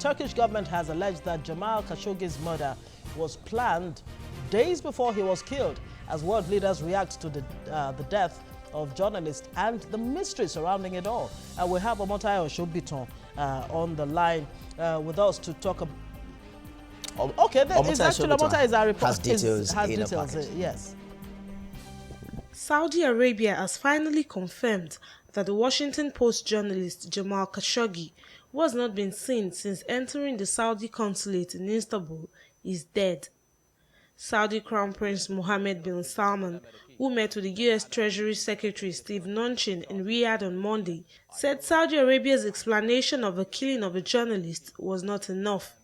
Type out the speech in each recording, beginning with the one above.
Turkish government has alleged that Janmal Khashoggi's murder was planned days before he was killed, as world leaders react to the death of journalists and the mystery surrounding it all. We have Omotayo Shobiton on the line with us to talk about. Okay, it's actually Omotayo is our report. Has details. Yes. Saudi Arabia has finally confirmed that the Washington Post journalist Janmal Khashoggi, who has not been seen since entering the Saudi consulate in Istanbul, is dead. Saudi Crown Prince Mohammed bin Salman, who met with the U.S. Treasury Secretary Steve Mnuchin in Riyadh on Monday, said Saudi Arabia's explanation of the killing of a journalist was not enough.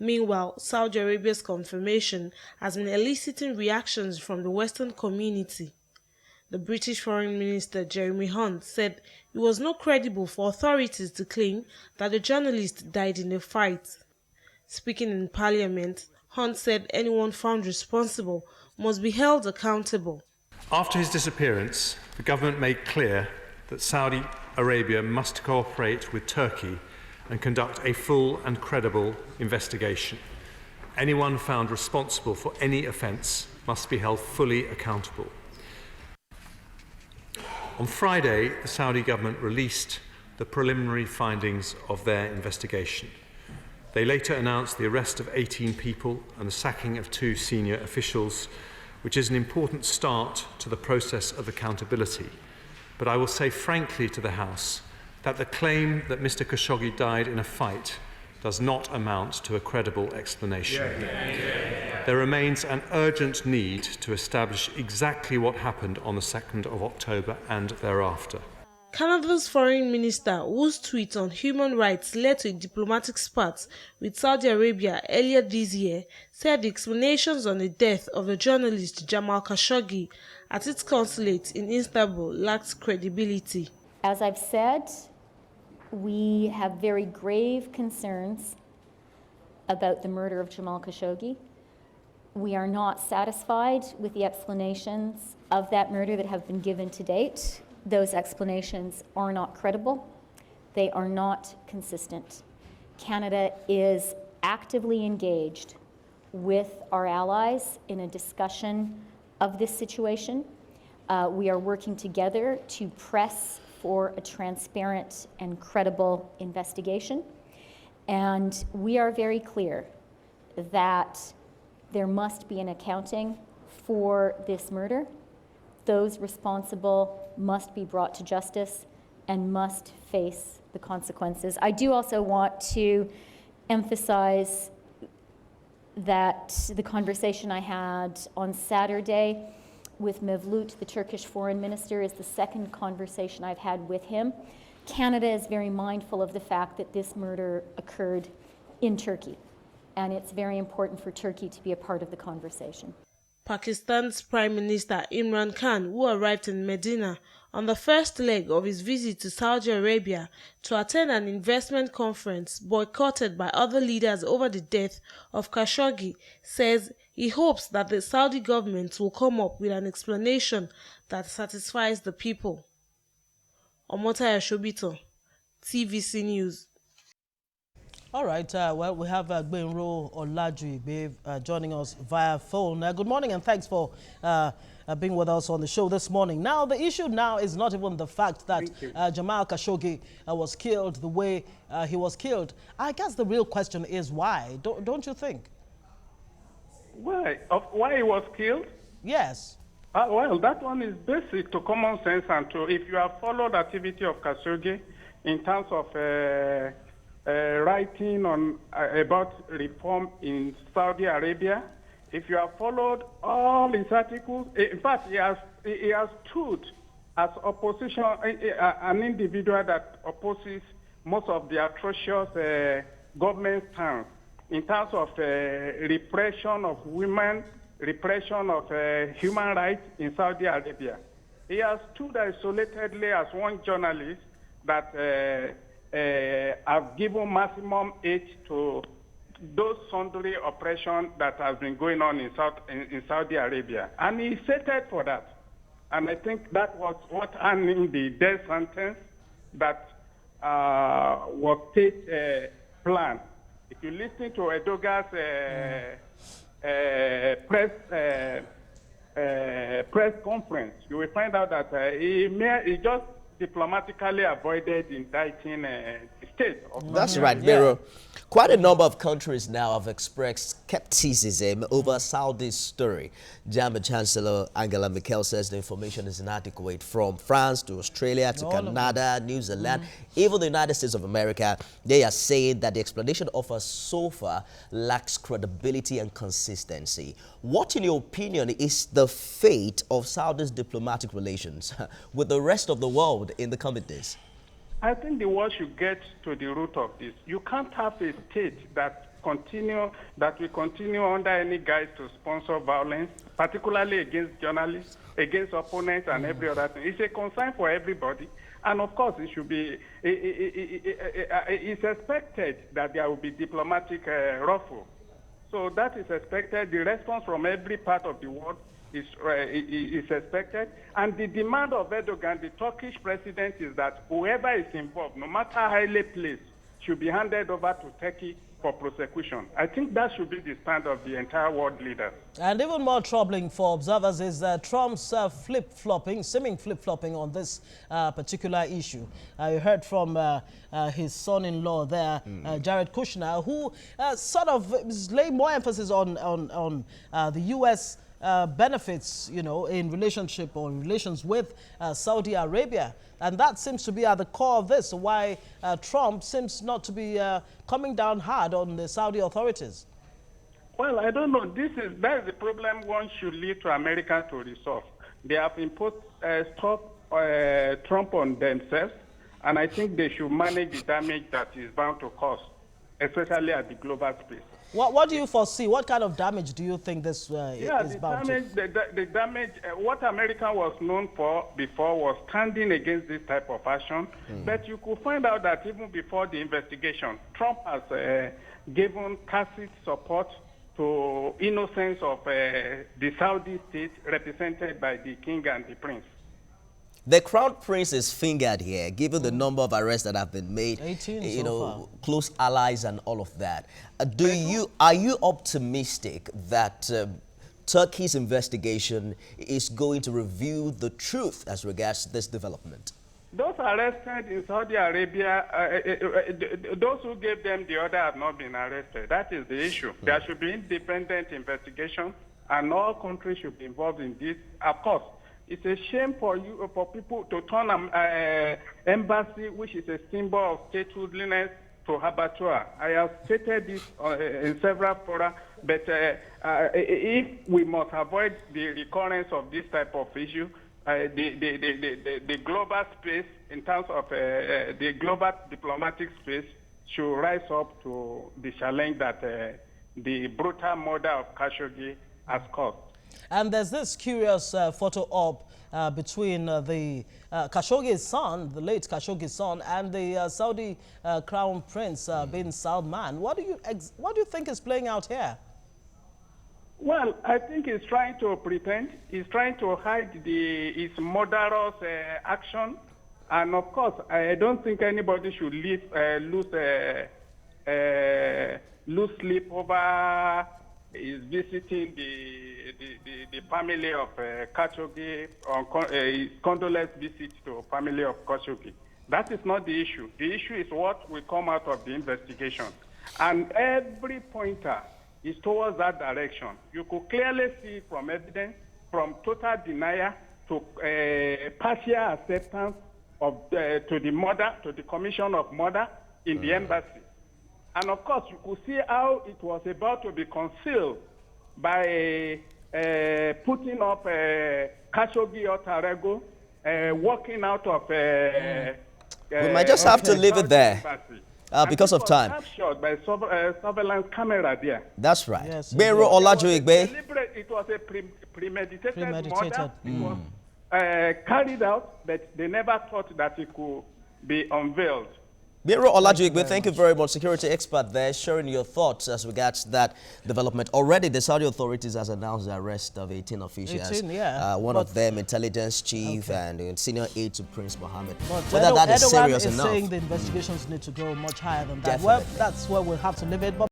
Meanwhile, Saudi Arabia's confirmation has been eliciting reactions from the Western community. The British Foreign Minister Jeremy Hunt said it was not credible for authorities to claim that the journalist died in a fight. Speaking in Parliament, Hunt said anyone found responsible must be held accountable. After his disappearance, the government made clear that Saudi Arabia must cooperate with Turkey and conduct a full and credible investigation. Anyone found responsible for any offence must be held fully accountable. On Friday, the Saudi government released the preliminary findings of their investigation. They later announced the arrest of 18 people and the sacking of 2 senior officials, which is an important start to the process of accountability. But I will say frankly to the House that the claim that Mr. Khashoggi died in a fight does not amount to a credible explanation. There remains an urgent need to establish exactly what happened on the 2nd of October and thereafter. Canada's foreign minister, whose tweet on human rights led to a diplomatic spat with Saudi Arabia earlier this year, said the explanations on the death of the journalist Janmal Khashoggi at its consulate in Istanbul lacked credibility. As I've said, we have very grave concerns about the murder of Janmal Khashoggi. We are not satisfied with the explanations of that murder that have been given to date. Those explanations are not credible. They are not consistent. Canada is actively engaged with our allies in a discussion of this situation. We are working together to press for a transparent and credible investigation. And we are very clear that there must be an accounting for this murder. Those responsible must be brought to justice and must face the consequences. I do also want to emphasize that the conversation I had on Saturday with Mevlut, the Turkish foreign minister, is the second conversation I've had with him. Canada is very mindful of the fact that this murder occurred in Turkey, and it's very important for Turkey to be a part of the conversation. Pakistan's Prime Minister Imran Khan, who arrived in Medina on the first leg of his visit to Saudi Arabia to attend an investment conference boycotted by other leaders over the death of Khashoggi, says he hopes that the Saudi government will come up with an explanation that satisfies the people. Omotayo Shobiton, TVC News. All right, well, we have Gbenro Olajuigbe joining us via phone. Good morning and thanks for being with us on the show this morning. Now, the issue now is not even the fact that Janmal Khashoggi was killed the way he was killed. I guess the real question is why, don't you think? Why? Why he was killed? Yes. Well, that one is basic to common sense and to, if you have followed the activity of Khashoggi in terms of writing on about reform in Saudi Arabia, if you have followed all his articles, in fact, he has stood as opposition, an individual that opposes most of the atrocious government stance in terms of repression of women, repression of human rights in Saudi Arabia. He has stood isolatedly as one journalist that have given maximum aid to those sundry oppression that has been going on in Saudi Arabia. And he settled for that. And I think that was what earning the death sentence that was state plan If you listen to Erdogan's press conference, you will find out that he just diplomatically avoided indicting the state. That's right, Bero. Quite a number of countries now have expressed skepticism over Saudi's story. German Chancellor Angela Merkel says the information is inadequate. From France to Australia to Canada, New Zealand, even the United States of America, they are saying that the explanation offered so far lacks credibility and consistency. What, in your opinion, is the fate of Saudi's diplomatic relations with the rest of the world in the coming days? I think the world should get to the root of this. You can't have a state that will continue under any guise to sponsor violence, particularly against journalists, against opponents, and every other thing. It's a concern for everybody. And of course, it should be. It's expected that there will be diplomatic ruffle. So that is expected. The response from every part of the world is expected. And the demand of Erdogan, the Turkish president, is that whoever is involved, no matter highly placed, should be handed over to Turkey for prosecution. I think that should be the stand of the entire world leaders. And even more troubling for observers is Trump's seeming flip-flopping on this particular issue. I heard from his son-in-law there, Jared Kushner, who sort of is laying more emphasis on the U.S. benefits, in relations with Saudi Arabia. And that seems to be at the core of this, why Trump seems not to be coming down hard on the Saudi authorities. Well, I don't know. That is the problem one should leave to America to resolve. They have imposed Trump on themselves, and I think they should manage the damage that is bound to cause, especially at the global space. What do you foresee? What kind of damage do you think this is bound to? The damage, what America was known for before was standing against this type of action. But you could find out that even before the investigation, Trump has given tacit support to innocence of the Saudi state represented by the king and the prince. The Crown Prince is fingered here, given the number of arrests that have been made, 18 so far. Close allies and all of that. Are you optimistic that Turkey's investigation is going to reveal the truth as regards this development? Those arrested in Saudi Arabia, those who gave them the order have not been arrested. That is the issue. There should be independent investigation, and all countries should be involved in this. Of course, it's a shame for people to turn an embassy, which is a symbol of statehoodliness, to abattoir. I have stated this in several fora, but if we must avoid the recurrence of this type of issue, the global space, in terms of the global diplomatic space, should rise up to the challenge that the brutal murder of Khashoggi has caused. And there's this curious photo op between the Khashoggi's son, the late Khashoggi's son, and the Saudi Crown Prince bin Salman. What do you think is playing out here? Well, I think he's trying to pretend. He's trying to hide his murderous action. And of course, I don't think anybody should lose sleep over is visiting the family of Khashoggi, his condolence visit to family of Khashoggi. That is not the issue. The issue is what will come out of the investigation. And every pointer is towards that direction. You could clearly see from evidence, from total denial to partial acceptance of to the commission of murder in the embassy. And of course, you could see how it was about to be concealed by putting up Khashoggi or Tarego, walking out of. We might just have to leave it there because of time. Captured by surveillance camera there. That's right. Yes, Bero Olajuwigbe. It was a premeditated murder. It was carried out, but they never thought that it could be unveiled. Biro Olajigbe, thank you very much. Security expert there, sharing your thoughts as regards that development. Already, the Saudi authorities has announced the arrest of 18 officials. 18, yeah. One of them, intelligence chief and senior aide to Prince Mohammed. But Whether that is Erdogan serious is enough. saying the investigations need to go much higher than that. Definitely. Well, that's where we'll have to leave it. But